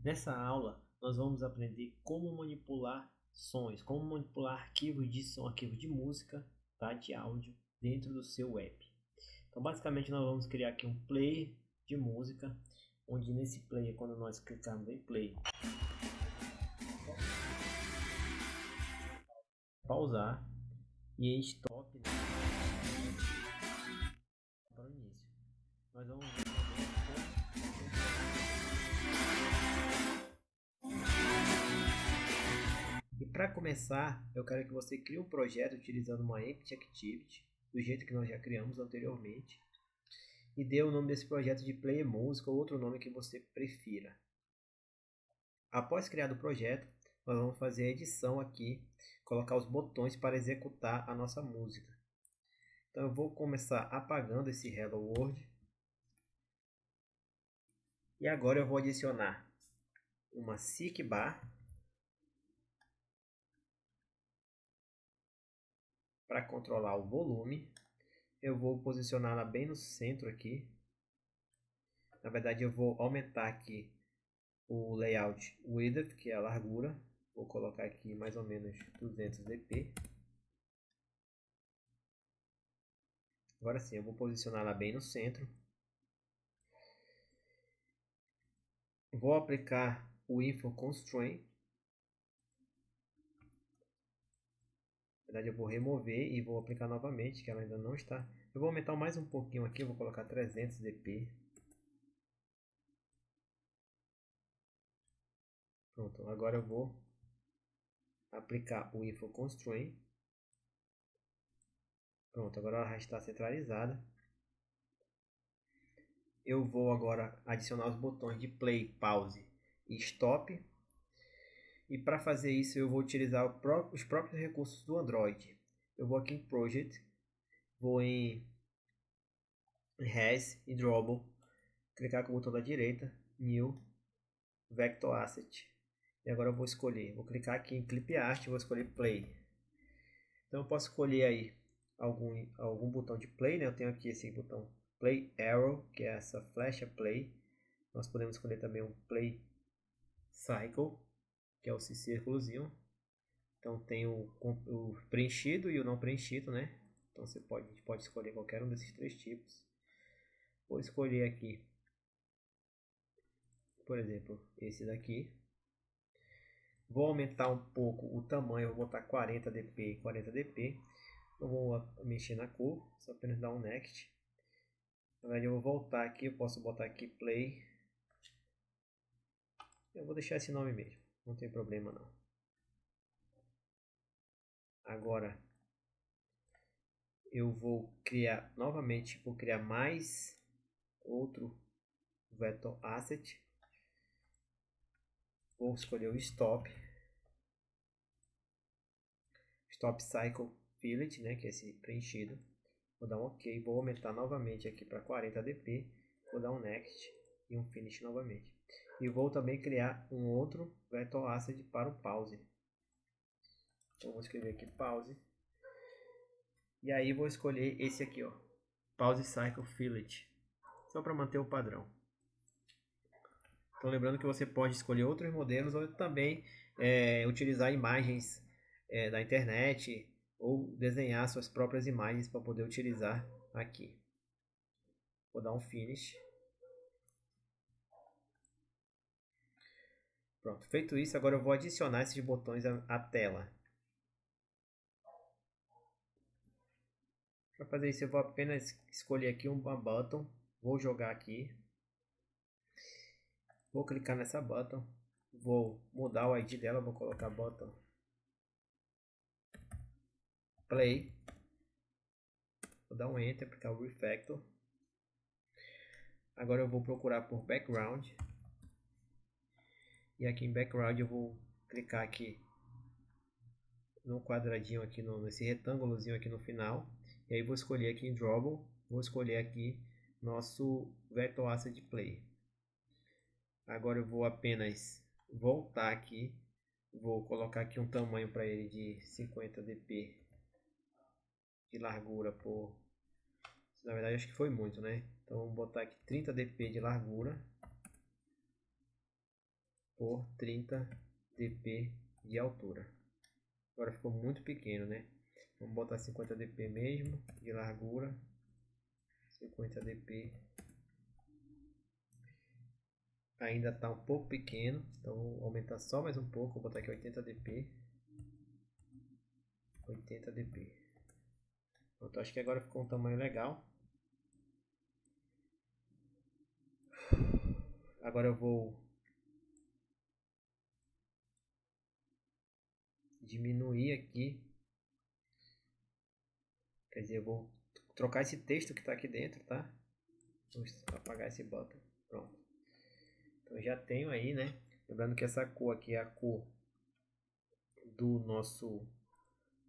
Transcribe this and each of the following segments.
Nessa aula, nós vamos aprender como manipular sons, como manipular arquivos de som, arquivos de música, tá? De áudio dentro do seu app. Então, basicamente, nós vamos criar aqui um player de música, onde nesse player, quando nós clicarmos em play, pausar e em stop, né, para o início. Nós vamos ver e para começar, eu quero que você crie um projeto utilizando uma Empty Activity, do jeito que nós já criamos anteriormente, e dê o nome desse projeto de Player Música ou outro nome que você prefira. Após criar o projeto, nós vamos fazer a edição aqui, colocar os botões para executar a nossa música. Então eu vou começar apagando esse Hello World. E agora eu vou adicionar uma Seek Bar para controlar o volume. Eu vou posicioná-la bem no centro aqui. Na verdade eu vou aumentar aqui o layout width, que é a largura. Vou colocar aqui mais ou menos 200 dp. Agora sim, eu vou posicioná-la bem no centro. Vou aplicar o Info Constraint. Na verdade eu vou remover e vou aplicar novamente, que ela ainda não está. Eu vou aumentar mais um pouquinho aqui, eu vou colocar 300 dp. Pronto, agora eu vou aplicar o Info Constraint. Pronto, agora ela já está centralizada. Eu vou agora adicionar os botões de Play, Pause e Stop. E para fazer isso eu vou utilizar os próprios recursos do Android. Eu vou aqui em Project, vou em Res e Drawable, clicar com o botão da direita, New, Vector Asset. E agora eu vou escolher, vou clicar aqui em Clip Art e vou escolher Play. Então eu posso escolher aí algum botão de Play, né? Eu tenho aqui esse botão Play Arrow, que é essa flecha Play. Nós podemos escolher também um Play Cycle, que é esse círculozinho. Então tem o preenchido e o não preenchido, né? Então a gente pode escolher qualquer um desses três tipos. Vou escolher aqui, por exemplo, esse daqui. Vou aumentar um pouco o tamanho, vou botar 40 dp e 40 dp. Não vou mexer na cor, só apenas dar um next. Na verdade eu vou voltar aqui, eu posso botar aqui play. Eu vou deixar esse nome mesmo, não tem problema não. Agora eu vou criar novamente, vou criar mais outro Vector Asset. Vou escolher o Stop Cycle Fillet, né, que é esse preenchido. Vou dar um OK, vou aumentar novamente aqui para 40 dp. Vou dar um Next e um Finish novamente. E vou também criar um outro Vector Asset para o Pause. Então vou escrever aqui Pause. E aí vou escolher esse aqui, ó, Pause Cycle Fillet, só para manter o padrão. Então lembrando que você pode escolher outros modelos ou também utilizar imagens da internet ou desenhar suas próprias imagens para poder utilizar aqui. Vou dar um Finish. Pronto, feito isso, agora eu vou adicionar esses botões à tela. Para fazer isso eu vou apenas escolher aqui uma button, vou jogar aqui, vou clicar nessa button, vou mudar o ID dela, vou colocar button play, vou dar um enter, aplicar o refactor. Agora eu vou procurar por background, e aqui em background eu vou clicar aqui no quadradinho aqui, nesse retângulozinho aqui no final, e aí vou escolher aqui em drawable, vou escolher aqui nosso Vector Asset Play. Agora eu vou apenas voltar aqui, vou colocar aqui um tamanho para ele de 50 dp de largura por, na verdade acho que foi muito, né? Então vou botar aqui 30 dp de largura por 30 dp de altura. Agora ficou muito pequeno, né? Vamos botar 50 dp mesmo, de largura. 50 dp. Ainda está um pouco pequeno, então vou aumentar só mais um pouco. Vou botar aqui 80 dp. 80 dp. Pronto, acho que agora ficou um tamanho legal. Agora eu vou diminuir aqui. Quer dizer, eu vou trocar esse texto que está aqui dentro, tá? Vou apagar esse bottom. Pronto. Então já tenho aí, né? Lembrando que essa cor aqui é a cor do nosso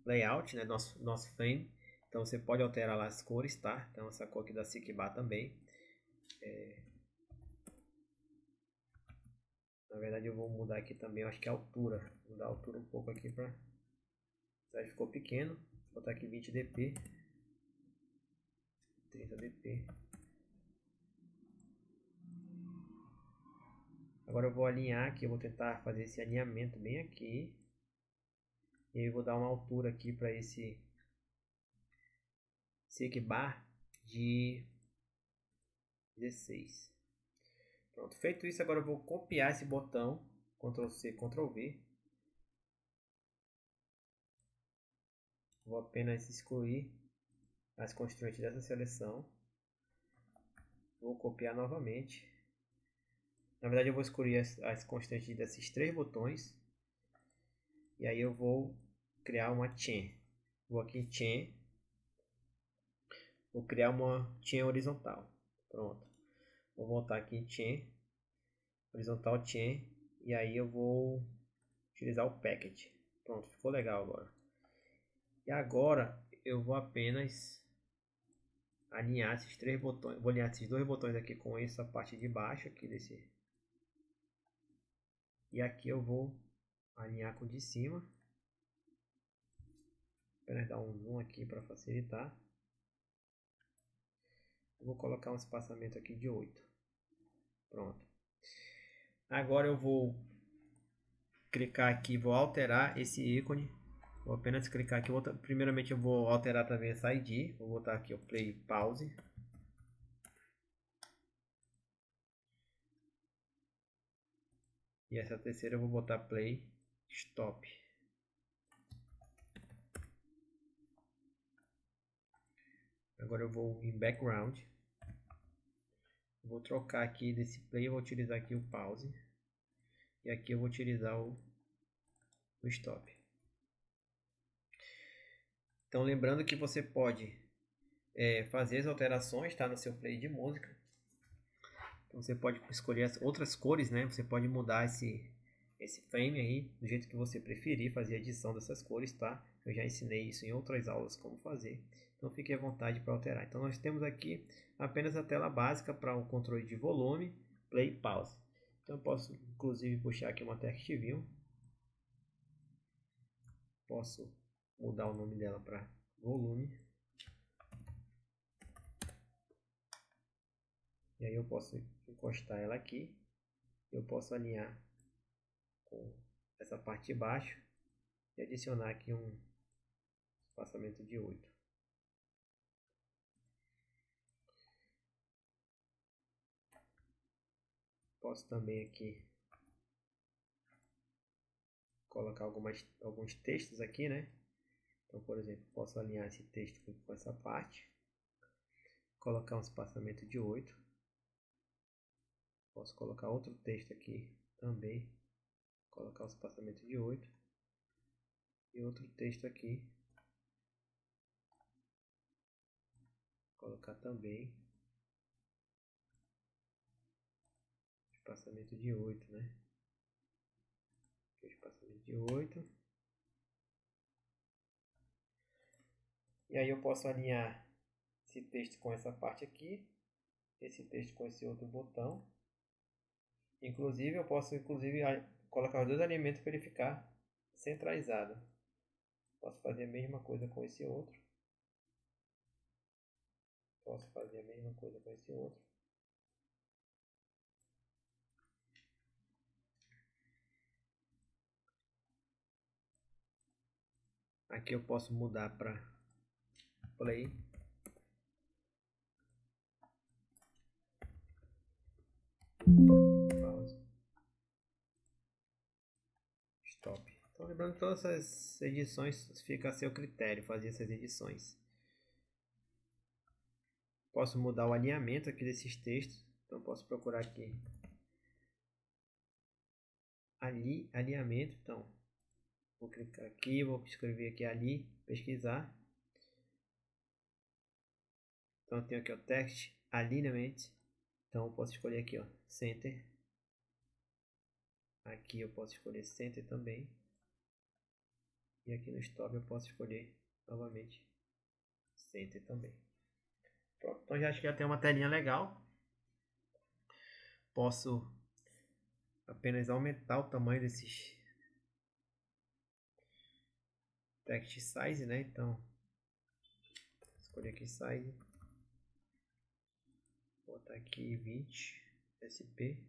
layout, né? Nosso frame. Então você pode alterar lá as cores, tá? Então essa cor aqui da Sikbar também. Na verdade eu vou mudar aqui também, eu acho que a altura. Vou mudar a altura um pouco aqui para... Já ficou pequeno. Vou botar aqui 20 dp. 30 dp. Agora eu vou alinhar aqui, eu vou tentar fazer esse alinhamento bem aqui. E aí eu vou dar uma altura aqui para esse Sikbar de 16. Pronto, feito isso, agora eu vou copiar esse botão, Ctrl C, Ctrl V. Vou apenas excluir as constraints dessa seleção. Vou copiar novamente. Na verdade eu vou excluir as constantes desses 3 botões. E aí eu vou criar uma chain. Vou aqui em chain. Vou criar uma chain horizontal. Pronto. Vou voltar aqui em chain. Horizontal chain. E aí eu vou utilizar o package. Pronto, ficou legal agora. E agora eu vou apenas alinhar esses 3 botões. Vou alinhar esses 2 botões aqui com essa parte de baixo aqui desse. E aqui eu vou alinhar com o de cima. Apenas dar um zoom aqui para facilitar. Vou colocar um espaçamento aqui de 8. Pronto. Agora eu vou clicar aqui, vou alterar esse ícone. Vou apenas clicar aqui. Primeiramente eu vou alterar também essa ID. Vou botar aqui o play pause. E essa terceira eu vou botar play stop. Agora eu vou em background. Vou trocar aqui desse play, vou utilizar aqui o pause. E aqui eu vou utilizar o stop. Então lembrando que você pode fazer as alterações, tá, no seu play de música. Então, você pode escolher as outras cores, né? Você pode mudar esse frame aí do jeito que você preferir, fazer a edição dessas cores, tá? Eu já ensinei isso em outras aulas como fazer. Então fique à vontade para alterar. Então nós temos aqui apenas a tela básica para o controle de volume, play e pause. Então eu posso inclusive puxar aqui uma text view. Posso mudar o nome dela para volume. E aí eu posso encostar ela aqui. Eu posso alinhar com essa parte de baixo e adicionar aqui um espaçamento de 8. Posso também aqui colocar alguns textos aqui, né? Então, por exemplo, posso alinhar esse texto com essa parte, colocar um espaçamento de 8. Posso colocar outro texto aqui também, colocar um espaçamento de 8. E outro texto aqui, colocar também espaçamento de 8, né? Aqui, espaçamento de 8. E aí eu posso alinhar esse texto com essa parte aqui, esse texto com esse outro botão. Inclusive eu posso colocar os dois alinhamentos para ele ficar centralizado. Posso fazer a mesma coisa com esse outro. Posso fazer a mesma coisa com esse outro. Aqui eu posso mudar para play. Pause. Stop. Então, lembrando que todas essas edições fica a seu critério fazer essas edições. Posso mudar o alinhamento aqui desses textos. Então posso procurar aqui alinhamento. Então vou clicar aqui, vou escrever aqui ali, pesquisar. Então eu tenho aqui o text alignment. Então eu posso escolher aqui, ó, center. Aqui eu posso escolher center também. E aqui no stop eu posso escolher novamente center também. Pronto, então já acho que já tem uma telinha legal. Posso apenas aumentar o tamanho desses text size, né? Então escolher aqui size, botar aqui 20 SP.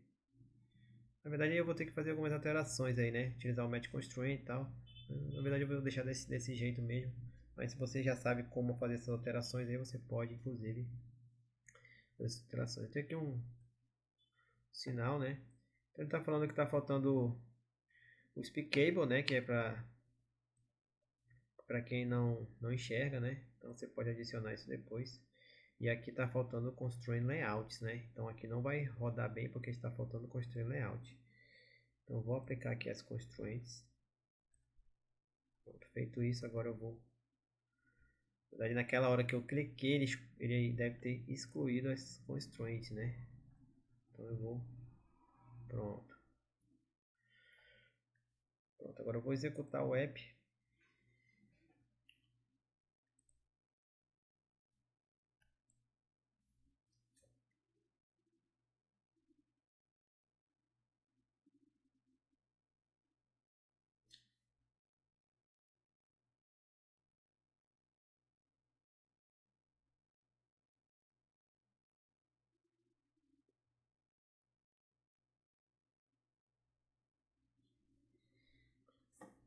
Na verdade eu vou ter que fazer algumas alterações aí, né? Utilizar o match constraint e tal. Na verdade eu vou deixar desse jeito mesmo. Mas se você já sabe como fazer essas alterações aí, você pode inclusive fazer essas alterações. Tem aqui um sinal, né? Então ele está falando que está faltando o speak cable, né? Que é para quem não enxerga, né? Então você pode adicionar isso depois. E aqui está faltando constraint layouts, né? Então aqui não vai rodar bem porque está faltando constraint layout. Então vou aplicar aqui as constraints. Pronto, feito isso, agora eu vou. Na verdade, naquela hora que eu cliquei, ele deve ter excluído as constraints, né? Então eu vou. Pronto. Pronto, agora eu vou executar o app.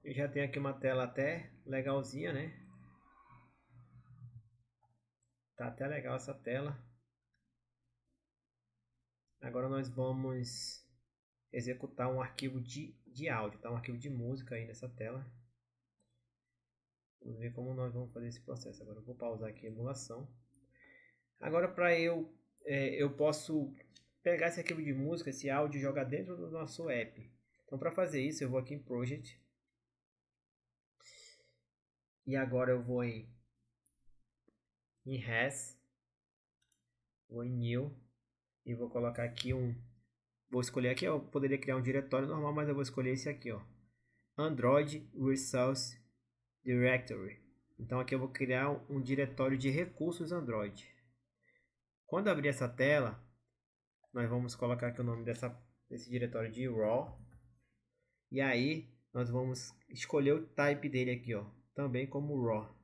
Eu já tenho aqui uma tela até legalzinha, né? Tá até legal essa tela. Agora nós vamos executar um arquivo de áudio, tá? Um arquivo de música aí nessa tela. Vamos ver como nós vamos fazer esse processo. Agora eu vou pausar aqui a emulação. Agora para eu posso pegar esse arquivo de música, esse áudio e jogar dentro do nosso app. Então para fazer isso eu vou aqui em Project. E agora eu vou em Res. Vou em New. E vou colocar aqui vou escolher aqui, eu poderia criar um diretório normal, mas eu vou escolher esse aqui, ó. Android Resource Directory. Então aqui eu vou criar um diretório de recursos Android. Quando abrir essa tela, nós vamos colocar aqui o nome desse diretório de raw. E aí nós vamos escolher o type dele aqui, ó, também como raw.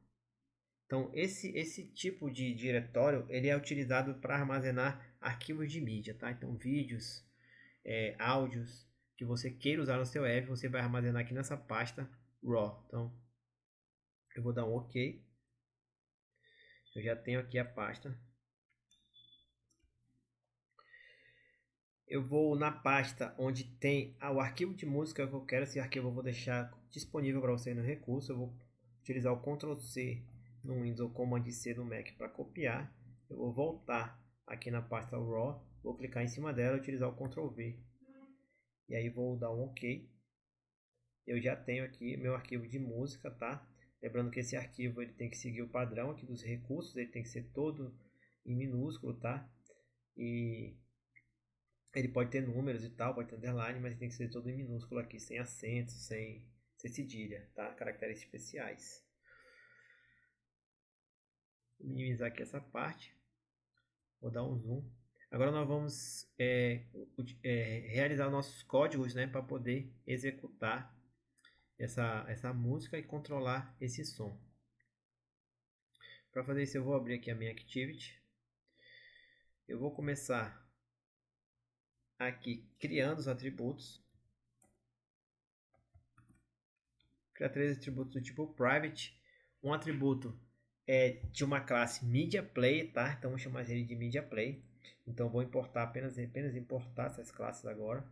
Então esse tipo de diretório ele é utilizado para armazenar arquivos de mídia, tá? Então vídeos, áudios que você queira usar no seu app, você vai armazenar aqui nessa pasta raw. Então eu vou dar um OK. Eu já tenho aqui a pasta. Eu vou na pasta onde tem o arquivo de música que eu quero. Esse arquivo eu vou deixar disponível para você no recurso. Eu vou utilizar o Ctrl C no Windows ou Command C no Mac para copiar. Eu vou voltar aqui na pasta RAW. Vou clicar em cima dela e utilizar o Ctrl V. E aí vou dar um OK. Eu já tenho aqui meu arquivo de música, tá? Lembrando que esse arquivo ele tem que seguir o padrão aqui dos recursos. Ele tem que ser todo em minúsculo, tá? E ele pode ter números e tal, pode ter underline, mas tem que ser todo em minúsculo aqui, sem acentos, sem cedilha, tá? Caracteres especiais. Vou minimizar aqui essa parte. Vou dar um zoom. Agora nós vamos realizar nossos códigos, né? Para poder executar essa música e controlar esse som. Para fazer isso eu vou abrir aqui a minha Activity. Eu vou começar aqui criando os atributos. Criar 3 atributos do tipo private. um atributo de uma classe Media Player, tá? Então vou chamar ele de Media Player. Então vou importar apenas importar essas classes agora.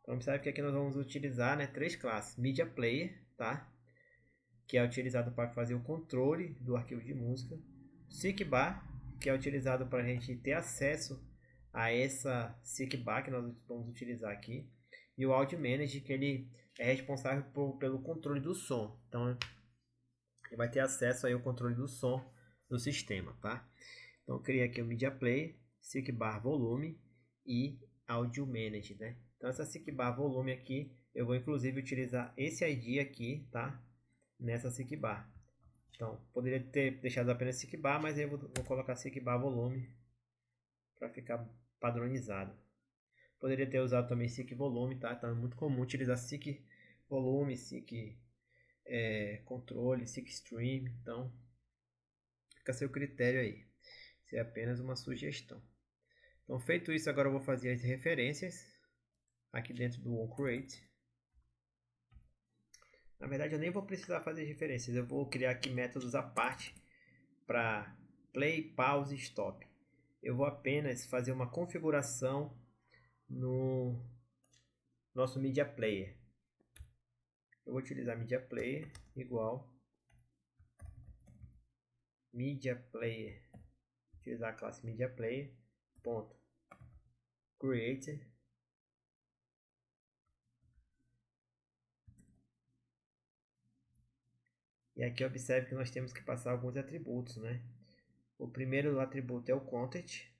Então observe que aqui nós vamos utilizar, né, 3 classes. Media Player, tá? Que é utilizado para fazer o controle do arquivo de música. Seek Bar, que é utilizado para a gente ter acesso a essa Seek Bar que nós vamos utilizar aqui. E o Audio Manager, que ele é responsável pelo controle do som. Então, ele vai ter acesso aí ao controle do som do sistema, tá? Então, eu criei aqui o Media Player, Seek Bar Volume e Audio Manager, né? Então, essa Seek Bar Volume aqui, eu vou inclusive utilizar esse ID aqui, tá? Nessa Seek Bar. Então, poderia ter deixado apenas Seek Bar, mas eu vou colocar Seek Bar Volume para ficar padronizado. Poderia ter usado também Seek Volume, tá? Então é muito comum utilizar Seek Volume, Seek Controle, Seek Stream. Então, fica a seu critério aí. Isso é apenas uma sugestão. Então, feito isso, agora eu vou fazer as referências aqui dentro do OnCreate. Na verdade, eu nem vou precisar fazer referências. Eu vou criar aqui métodos à parte para play, pause e stop. Eu vou apenas fazer uma configuração no nosso Media Player. Eu vou utilizar Media Player igual Media Player. Utilizar a classe Media Player ponto create e aqui observe que nós temos que passar alguns atributos, né? O primeiro atributo é o content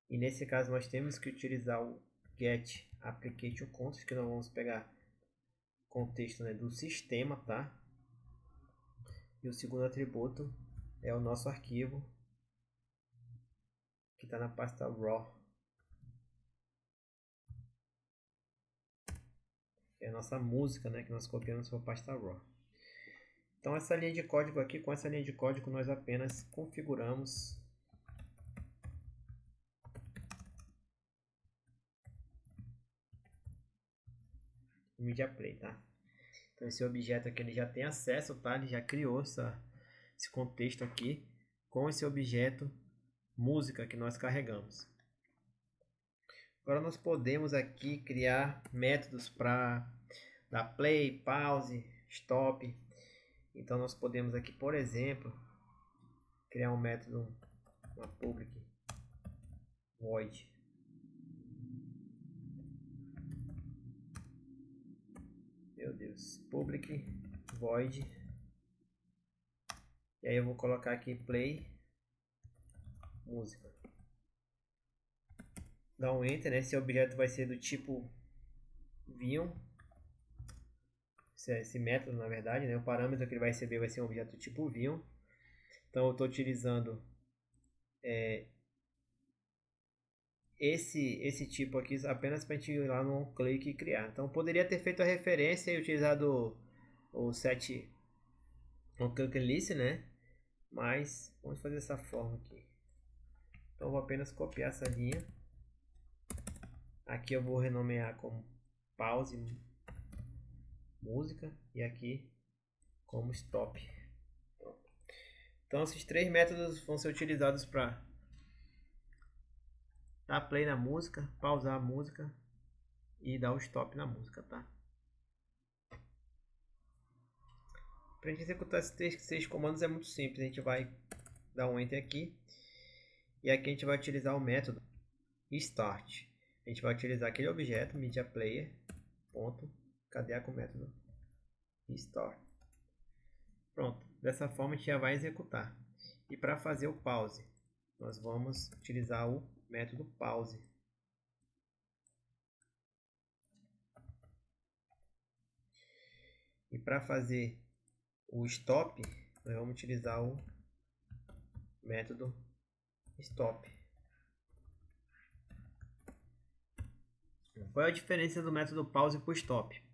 e nesse caso nós temos que utilizar o get application content, que nós vamos pegar contexto, né, do sistema, tá? E o segundo atributo é o nosso arquivo que está na pasta raw, que é a nossa música, né, que nós copiamos para a pasta raw. Então essa linha de código aqui, com essa linha de código nós apenas configuramos o Media Player, tá? Então esse objeto aqui ele já tem acesso, tá? Ele já criou esse contexto aqui com esse objeto música que nós carregamos. Agora nós podemos aqui criar métodos para dar play, pause, stop. Então nós podemos aqui, por exemplo, criar um método, uma public void. Meu Deus, public void. E aí eu vou colocar aqui play música. Dá um enter, né? Esse objeto vai ser do tipo Vion. Esse método, na verdade, né? O parâmetro que ele vai receber vai ser um objeto do tipo Vion. Então eu estou utilizando esse tipo aqui apenas para a gente ir lá no clique e criar. Então poderia ter feito a referência e utilizado o set click list, né? Mas vamos fazer dessa forma aqui. Então eu vou apenas copiar essa linha. Aqui eu vou renomear como pause música e aqui como stop. Então esses 3 métodos vão ser utilizados para dar play na música, pausar a música e dar o stop na música, tá? Para a gente executar esses 6 comandos é muito simples. A gente vai dar um enter aqui e aqui a gente vai utilizar o método start. A gente vai utilizar aquele objeto media player ponto cadear com o método start. Pronto, dessa forma a gente já vai executar. E para fazer o pause, nós vamos utilizar o método pause. E para fazer o stop, nós vamos utilizar o método stop. Qual é a diferença do método pause para o stop?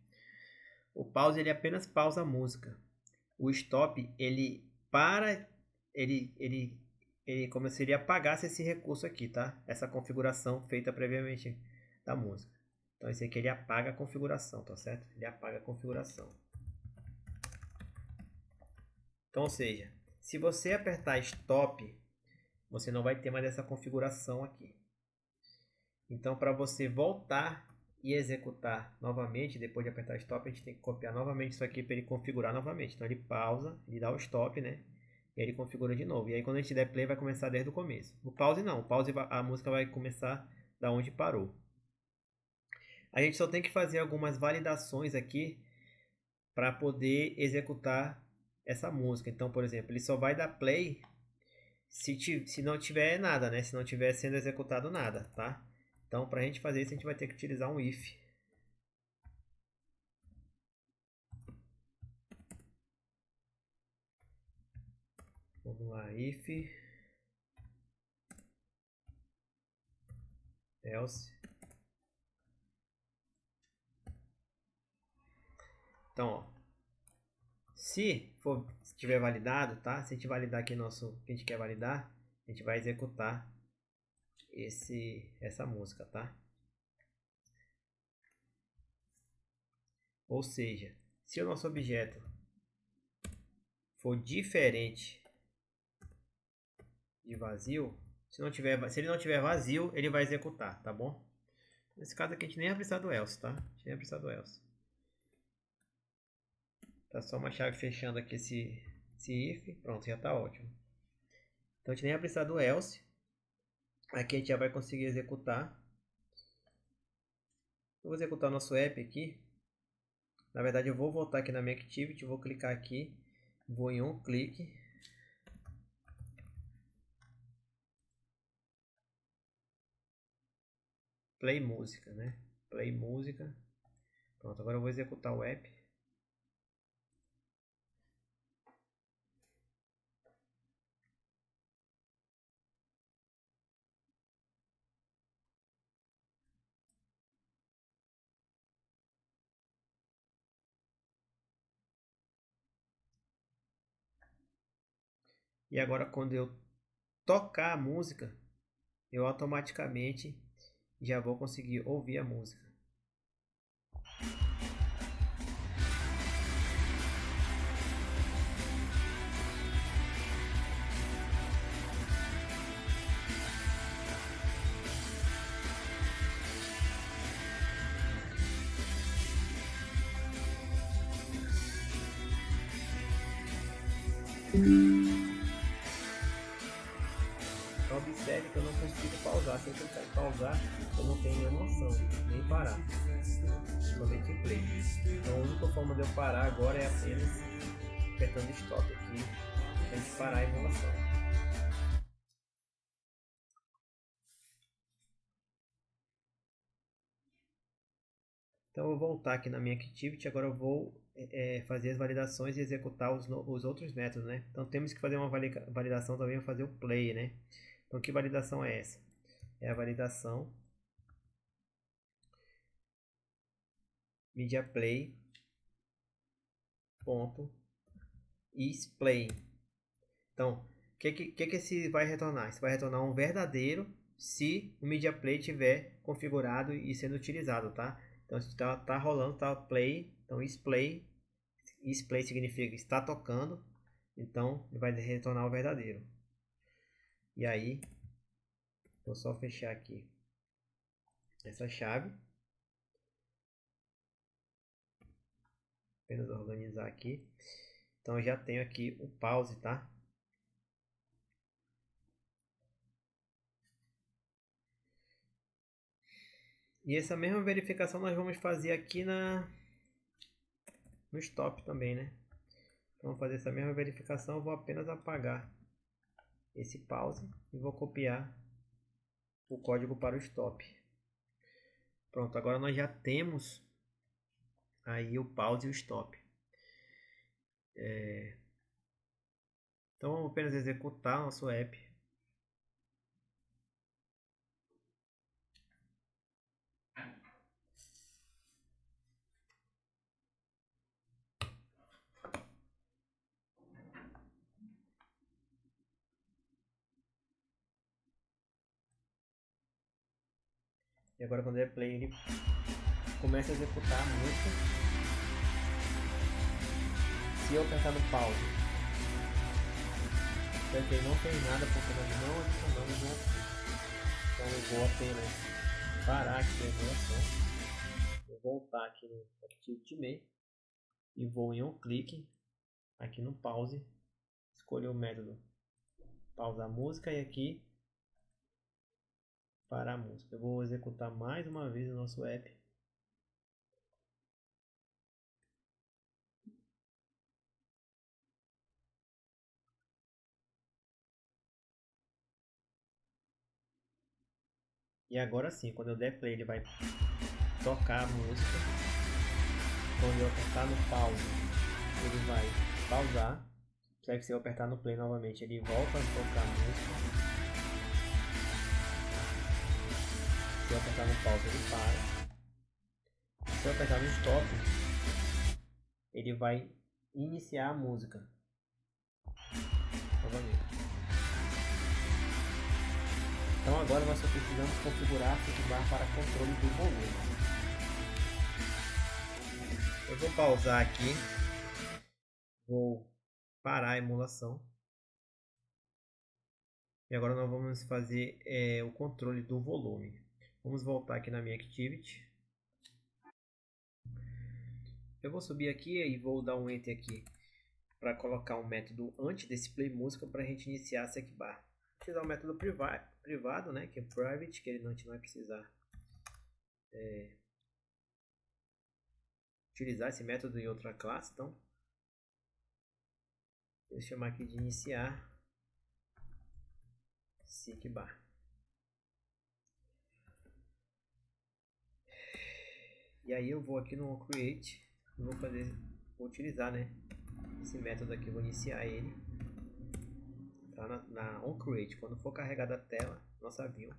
O pause ele apenas pausa a música. O stop ele para, ele como se ele apagasse esse recurso aqui, tá? Essa configuração feita previamente da música. Então esse aqui ele apaga a configuração, tá certo? Ele apaga a configuração. Então, ou seja, se você apertar Stop, você não vai ter mais essa configuração aqui. Então, para você voltar e executar novamente, depois de apertar Stop, a gente tem que copiar novamente isso aqui para ele configurar novamente. Então, ele pausa, ele dá o Stop, né? E aí ele configura de novo. E aí, quando a gente der Play, vai começar desde o começo. O pause não. O pause, a música vai começar da onde parou. A gente só tem que fazer algumas validações aqui para poder executar essa música. Então, por exemplo, ele só vai dar Play se não tiver nada, né? Se não tiver sendo executado nada, tá? Então, para a gente fazer isso, a gente vai ter que utilizar um if. Vamos lá, if else. Então, ó, se tiver validado, tá? Se a gente validar aqui nosso que a gente quer validar, a gente vai executar essa música, tá? Ou seja, se o nosso objeto for diferente de vazio, se ele não tiver vazio, ele vai executar, tá bom? Nesse caso aqui a gente nem vai precisar do else, tá? A gente nem vai precisar do else. Tá só uma chave fechando aqui esse if, pronto, já tá ótimo. Então a gente nem vai precisar do else. Aqui a gente já vai conseguir executar. Eu vou executar o nosso app aqui. Na verdade eu vou voltar aqui na minha Activity, vou clicar aqui, vou em um clique. Play música, né? Play música. Pronto, agora eu vou executar o app. E agora quando eu tocar a música, eu automaticamente já vou conseguir ouvir a música. Então observe que eu não consigo pausar. Se eu tentar pausar, eu não tenho nenhuma noção, nem parar. Somente play. Então a única forma de eu parar agora é apenas apertando stop aqui, para a gente parar a emulação. Então eu vou voltar aqui na minha Activity, agora eu vou fazer as validações e executar os outros métodos, né? Então temos que fazer uma validação também para fazer o play, né? Então que validação é essa? É a validação mediaplay ponto isplay. Então, o que esse vai retornar? Isso vai retornar um verdadeiro se o media play estiver configurado e sendo utilizado, tá? Então, está rolando, tá play, então isplay significa está tocando, então ele vai retornar o verdadeiro. E aí, vou só fechar aqui essa chave. Apenas organizar aqui. Então eu já tenho aqui o pause, tá? E essa mesma verificação nós vamos fazer aqui no stop também, né? Então, vou fazer essa mesma verificação, eu vou apenas apagar esse pause e vou copiar o código para o stop. Pronto, agora nós já temos aí o pause e o stop. Então vamos apenas executar nosso app. E agora quando der play ele começa a executar a música. Se eu apertar no pause, vai ver que não fez nada porque nós não adicionamos um arquivo. Então eu vou apenas parar aqui a emulação. Vou voltar aqui no ActivityMain e vou em um clique aqui no pause, escolher o método pausar a música e aqui parar a música. Eu vou executar mais uma vez o nosso app. E agora sim, quando eu der play, ele vai tocar a música. Quando eu apertar no pause, ele vai pausar. Se eu apertar no play novamente, ele volta a tocar a música. Se eu apertar no pause, ele para. Se eu apertar no stop, ele vai iniciar a música novamente. Então agora nós só precisamos configurar a SICK-BAR para controle do volume. Eu vou pausar aqui, vou parar a emulação. E agora nós vamos fazer o controle do volume. Vamos voltar aqui na minha Activity. Eu vou subir aqui e vou dar um Enter aqui para colocar um método antes desse Play Música para a gente iniciar a SICK-BAR. Vou utilizar o método privado, né, que é private, que a gente não vai precisar utilizar esse método em outra classe. Então, vou chamar aqui de iniciar SICK-BAR. E aí eu vou aqui no Create e vou utilizar, né, esse método aqui, vou iniciar ele. Tá na onCreate. Quando for carregada a tela, nossa view,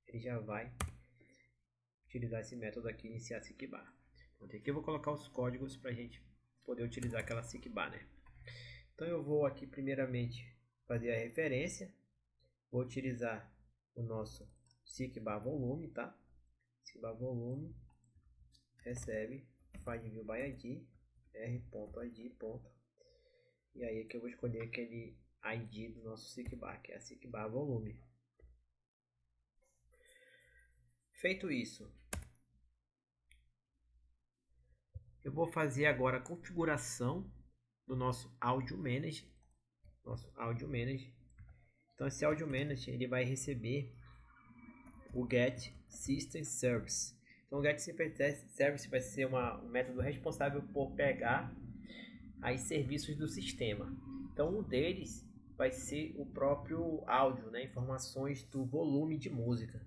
ele já vai utilizar esse método aqui, iniciar SICK-BAR. Então, aqui eu vou colocar os códigos para a gente poder utilizar aquela SICK-BAR, né? Então eu vou aqui primeiramente fazer a referência. Vou utilizar o nosso SICK-BAR volume, tá? SICK-BAR volume recebe find_view by id r.id. E aí que eu vou escolher aquele ID do nosso SICK-BAR, que é a SICK-BAR volume. Feito isso, eu vou fazer agora a configuração do nosso Audio Manager. Então esse Audio Manager ele vai receber o Get System Service. Então o Get System Service vai ser um método responsável por pegar aí serviços do sistema. Então um deles vai ser o próprio áudio, né? Informações do volume de música.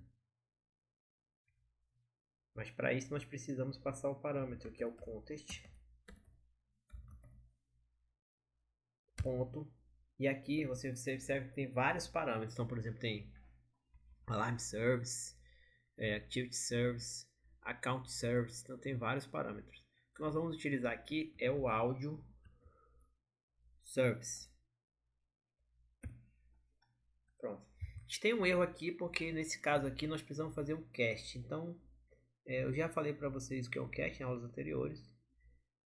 Mas para isso nós precisamos passar o parâmetro que é o context. Ponto. E aqui você observa que tem vários parâmetros. Então, por exemplo, tem Alarm Service, Activity Service, Account Service. Então tem vários parâmetros. O que nós vamos utilizar aqui é o Audio Service. Pronto. A gente tem um erro aqui porque nesse caso aqui nós precisamos fazer um cast. Então eu já falei para vocês o que é o cast em aulas anteriores.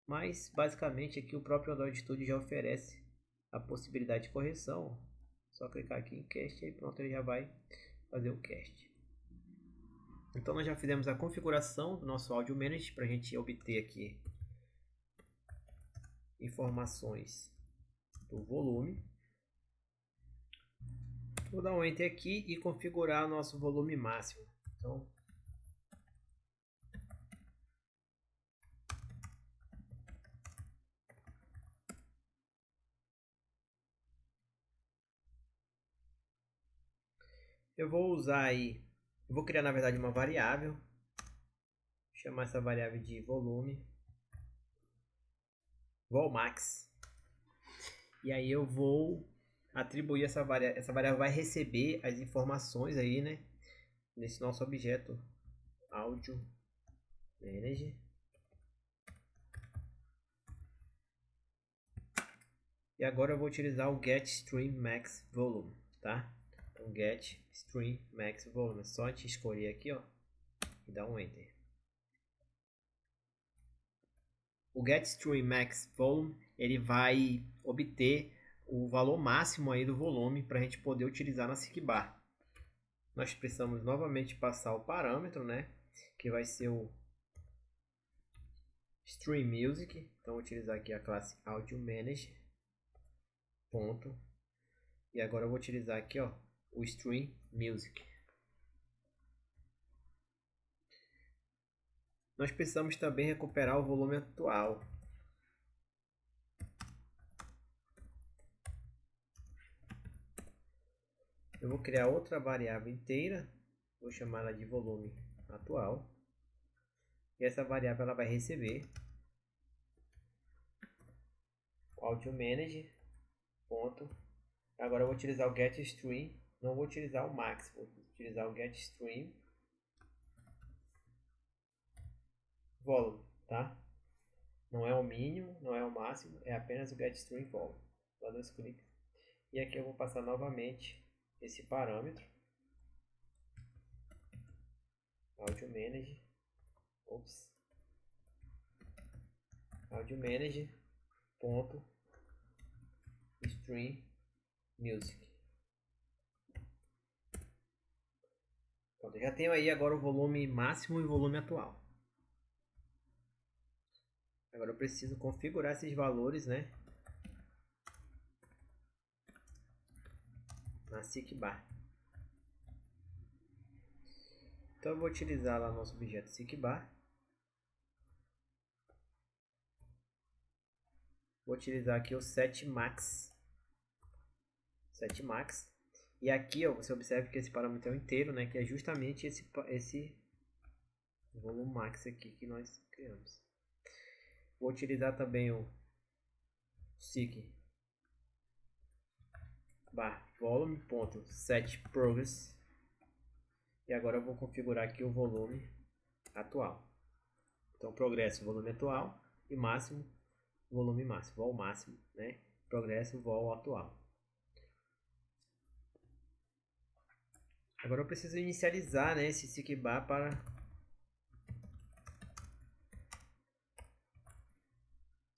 Mas basicamente aqui o próprio Android Studio já oferece a possibilidade de correção. Só clicar aqui em cast e pronto, ele já vai fazer o cast. Então nós já fizemos a configuração do nosso Audio Manager para a gente obter aqui informações do volume. Vou dar um Enter aqui e configurar o nosso volume máximo. Então, eu vou usar aí, eu vou criar na verdade uma variável, chamar essa variável de volume, volmax. E aí eu vou atribuir essa variável vai receber as informações aí, né, nesse nosso objeto Audio Manager. E agora eu vou utilizar o getStreamMaxVolume, tá? Então getStreamMaxVolume, é só a gente escolher aqui, ó, e dar um Enter. o getStreamMaxVolume, ele vai obter o valor máximo aí do volume para a gente poder utilizar na SIG bar. Nós precisamos novamente passar o parâmetro, né, que vai ser o Stream Music. Então vou utilizar aqui a classe Audio Manager. Ponto. E agora eu vou utilizar aqui, ó, o Stream Music. Nós precisamos também recuperar o volume atual. Eu vou criar outra variável inteira, vou chamar ela de volume atual. E essa variável ela vai receber o Audio Manager. Ponto. Agora eu vou utilizar o getStream, não vou utilizar o max, vou utilizar o getStream volume, tá? Não é o mínimo, não é o máximo, é apenas o getStream volume. Dá dois cliques. E aqui eu vou passar novamente esse parâmetro, Audio Manager, Audio Manager ponto Stream Music. Pronto, eu já tenho aí agora o volume máximo e o volume atual. Agora eu preciso configurar esses valores, né, na SIG bar. Então eu vou utilizar lá nosso objeto SIG bar. Vou utilizar aqui o setMax. E aqui, ó, você observa que esse parâmetro é o inteiro, né, que é justamente esse volume max aqui que nós criamos. Vou utilizar também o SIG bar volume.setProgress. E agora eu vou configurar aqui o volume atual. Então, progresso, volume atual, e máximo, volume máximo, vol máximo, né? Progresso, vol atual. Agora eu preciso inicializar, né, esse SIG bar para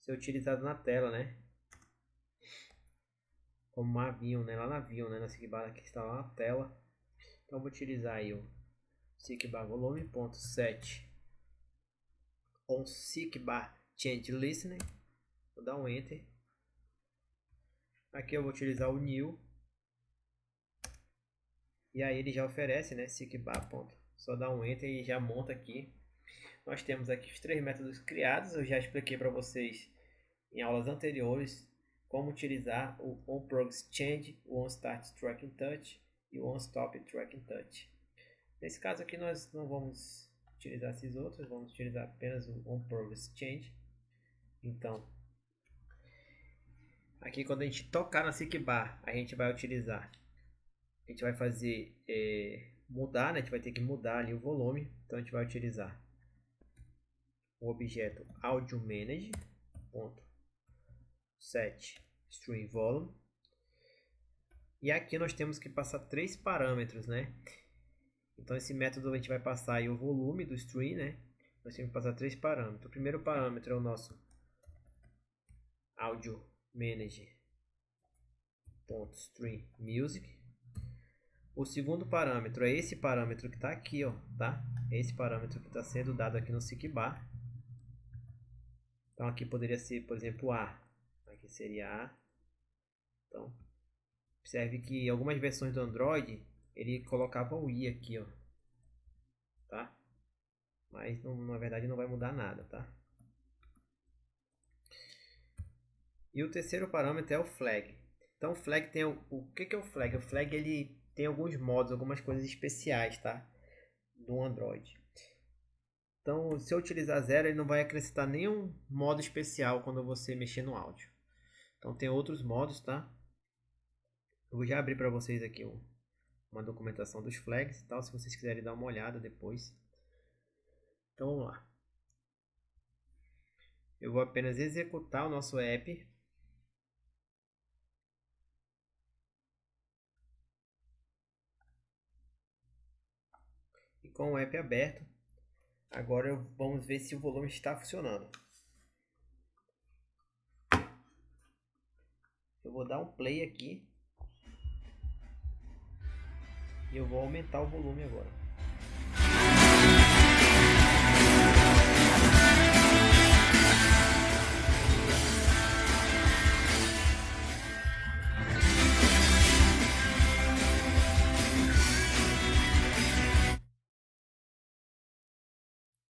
ser utilizado na tela, né? Como uma view, né? Lá na view, né? Na SIG bar que está lá na tela. Então eu vou utilizar aí o SIG bar volume.set on SIG bar change listener. Vou dar um enter. Aqui eu vou utilizar o new. E aí ele já oferece, né, SIG bar. Só dá um enter e já monta aqui. Nós temos aqui os três métodos criados. Eu já expliquei para vocês em aulas anteriores como utilizar o onProgressChange, o onStartTrackingTouch e o onStopTrackingTouch. Nesse caso aqui nós não vamos utilizar esses outros, vamos utilizar apenas o onProgressChange. Então, aqui quando a gente tocar na SIG bar, a gente vai utilizar, a gente vai fazer mudar, né? A gente vai ter que mudar ali o volume. Então a gente vai utilizar o objeto Audio Manager set Stream Volume. E aqui nós temos que passar três parâmetros, né? Então esse método a gente vai passar aí o volume do stream, né? Nós temos que passar três parâmetros. O primeiro parâmetro é o nosso Audio Manager .stream music. O segundo parâmetro é esse parâmetro que está aqui, ó, tá? Esse parâmetro que está sendo dado aqui no SIG bar. Então aqui poderia ser, por exemplo, A. Aqui seria A. Então, observe que em algumas versões do Android ele colocava o I aqui, ó, tá? Mas na verdade não vai mudar nada, tá? E o terceiro parâmetro é o flag. Então o flag tem o que é o flag? O flag ele tem alguns modos, algumas coisas especiais, tá? Do Android. Então, se eu utilizar 0, ele não vai acrescentar nenhum modo especial quando você mexer no áudio. Então, tem outros modos, tá? Eu vou já abrir para vocês aqui uma documentação dos flags e tal, se vocês quiserem dar uma olhada depois. Então, vamos lá. Eu vou apenas executar o nosso app. E com o app aberto, agora vamos ver se o volume está funcionando. Eu vou dar um play aqui. E eu vou aumentar o volume agora.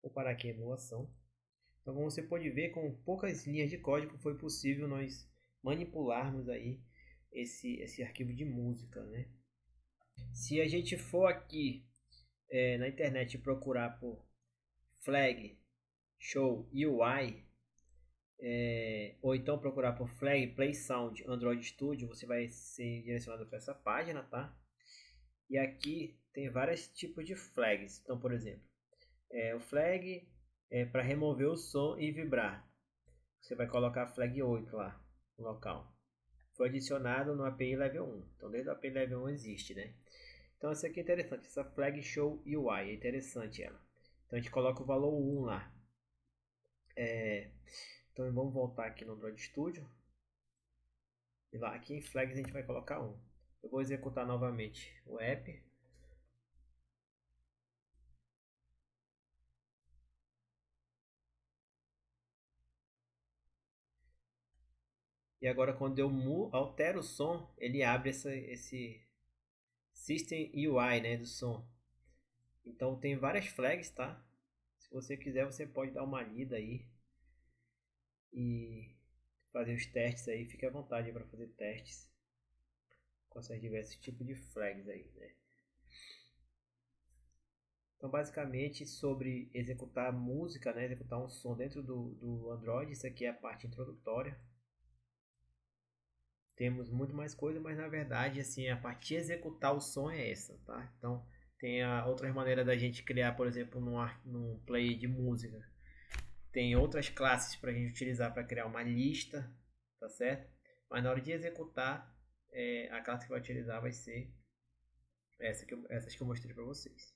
Vou parar aqui a emulação. Então, como você pode ver, com poucas linhas de código foi possível nós manipularmos aí esse arquivo de música, né? Se a gente for aqui na internet procurar por Flag Show UI, ou então procurar por Flag Play Sound Android Studio, você vai ser direcionado para essa página, tá? E aqui tem vários tipos de flags. Então, por exemplo, o flag é para remover o som e vibrar. Você vai colocar flag 8 lá no local. Foi adicionado no API Level 1. Então, desde o API Level 1 existe, né? Então, essa aqui é interessante. Essa Flag Show UI é interessante ela. Então, a gente coloca o valor 1 lá. Então, vamos voltar aqui no Android Studio. E lá, aqui em Flags a gente vai colocar 1. Eu vou executar novamente o app. E agora, quando eu altero o som, ele abre esse System UI, né, do som. Então tem várias flags, tá? Se você quiser, você pode dar uma lida aí e fazer os testes aí. Fique à vontade para fazer testes com esses diversos tipos de flags aí, né? Então, basicamente, sobre executar música, né, executar um som dentro do Android, isso aqui é a parte introdutória. Temos muito mais coisa, mas na verdade, assim, a parte de executar o som é essa, tá? Então, tem outras maneiras da gente criar, por exemplo, num player de música. Tem outras classes para a gente utilizar para criar uma lista, tá certo? Mas na hora de executar, a classe que vai utilizar vai ser essas que eu mostrei para vocês.